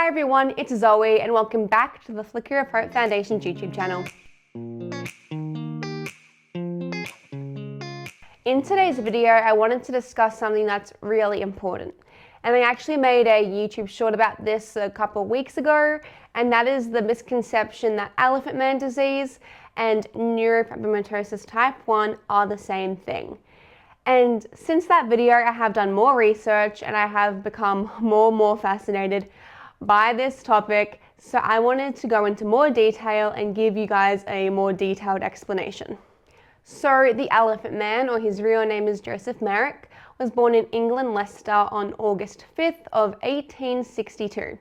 Hi everyone, it's Zoe and welcome back to the Flicker of Hope Foundation's YouTube channel. In today's video, I wanted to discuss something that's really important. And I actually made a YouTube short about this a couple of weeks ago, and that is the misconception that elephant man disease and neurofibromatosis type 1 are the same thing. And since that video, I have done more research and I have become more and more fascinated by this topic. So I wanted to go into more detail and give you guys a more detailed explanation. So the elephant man, or his real name is Joseph Merrick, was born in England, Leicester on August 5th of 1862.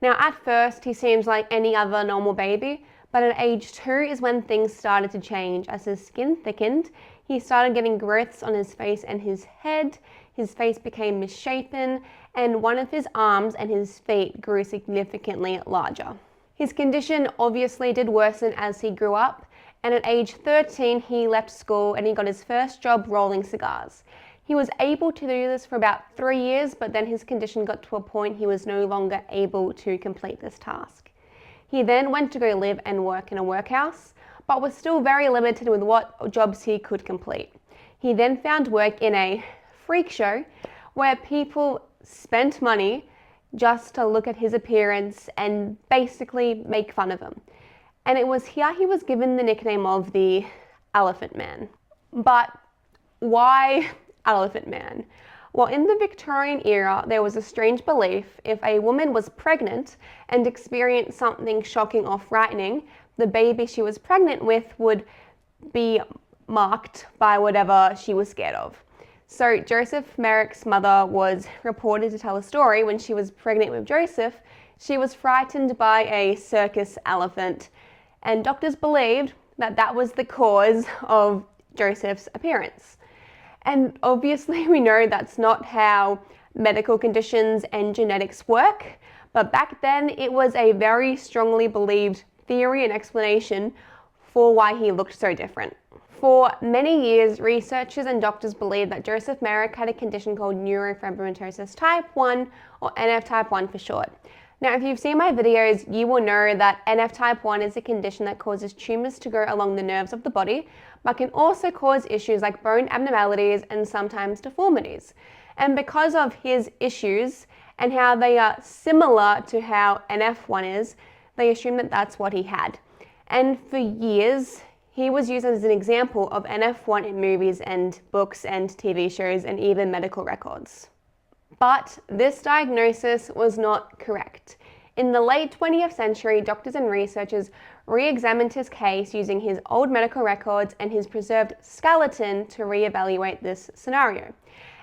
Now at first he seems like any other normal baby, but at age 2 is when things started to change. As his skin thickened, he started getting growths on his face and his head, his face became misshapen, and one of his arms and his feet grew significantly larger. His condition obviously did worsen as he grew up, and at age 13 he left school and he got his first job rolling cigars. He was able to do this for about 3 years, but then his condition got to a point he was no longer able to complete this task. He then went to go live and work in a workhouse, but was still very limited with what jobs he could complete. He then found work in a freak show where people spent money just to look at his appearance and basically make fun of him. And it was here he was given the nickname of the Elephant Man. But why Elephant Man? Well, in the Victorian era, there was a strange belief if a woman was pregnant and experienced something shocking or frightening, the baby she was pregnant with would be marked by whatever she was scared of. So Joseph Merrick's mother was reported to tell a story when she was pregnant with Joseph. She was frightened by a circus elephant, and doctors believed that that was the cause of Joseph's appearance. And obviously we know that's not how medical conditions and genetics work, but back then it was a very strongly believed theory and explanation for why he looked so different. For many years, researchers and doctors believed that Joseph Merrick had a condition called Neurofibromatosis type 1, or NF type 1 for short. Now, if you've seen my videos, you will know that NF type 1 is a condition that causes tumors to grow along the nerves of the body, but can also cause issues like bone abnormalities and sometimes deformities. And because of his issues and how they are similar to how NF1 is, they assume that that's what he had. And for years, he was used as an example of NF1 in movies and books and TV shows and even medical records. But this diagnosis was not correct. In the late 20th century, doctors and researchers re-examined his case using his old medical records and his preserved skeleton to re-evaluate this scenario.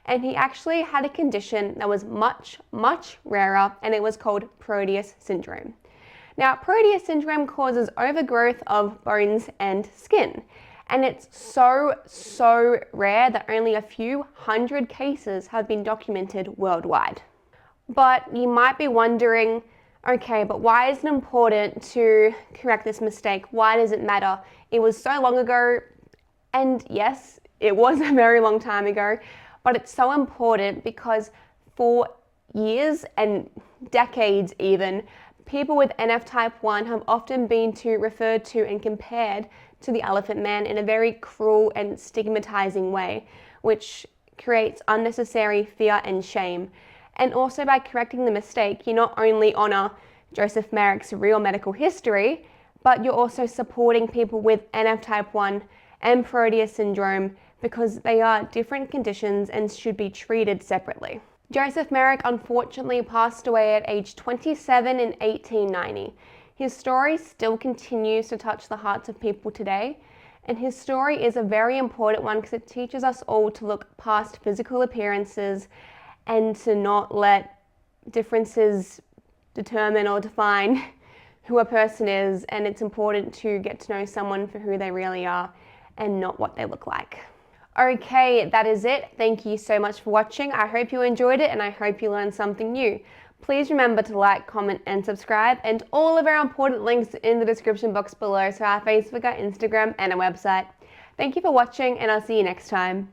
And he actually had a condition that was much, much rarer, and it was called Proteus syndrome. Now, Proteus syndrome causes overgrowth of bones and skin. And it's so rare that only a few hundred cases have been documented worldwide. But you might be wondering, okay, but why is it important to correct this mistake? Why does it matter? It was so long ago, and yes, it was a very long time ago, but it's so important because for years and decades even, people with NF type 1 have often been referred to and compared to the elephant man in a very cruel and stigmatizing way, which creates unnecessary fear and shame. And also by correcting the mistake, you not only honor Joseph Merrick's real medical history, but you're also supporting people with NF type 1 and Proteus syndrome because they are different conditions and should be treated separately. Joseph Merrick unfortunately passed away at age 27 in 1890. His story still continues to touch the hearts of people today, and his story is a very important one because it teaches us all to look past physical appearances and to not let differences determine or define who a person is, and it's important to get to know someone for who they really are and not what they look like. Okay, that is it. Thank you so much for watching. I hope you enjoyed it and I hope you learned something new. Please remember to like, comment and subscribe, and all of our important links in the description box below, so our Facebook, our Instagram and our website. Thank you for watching, and I'll see you next time.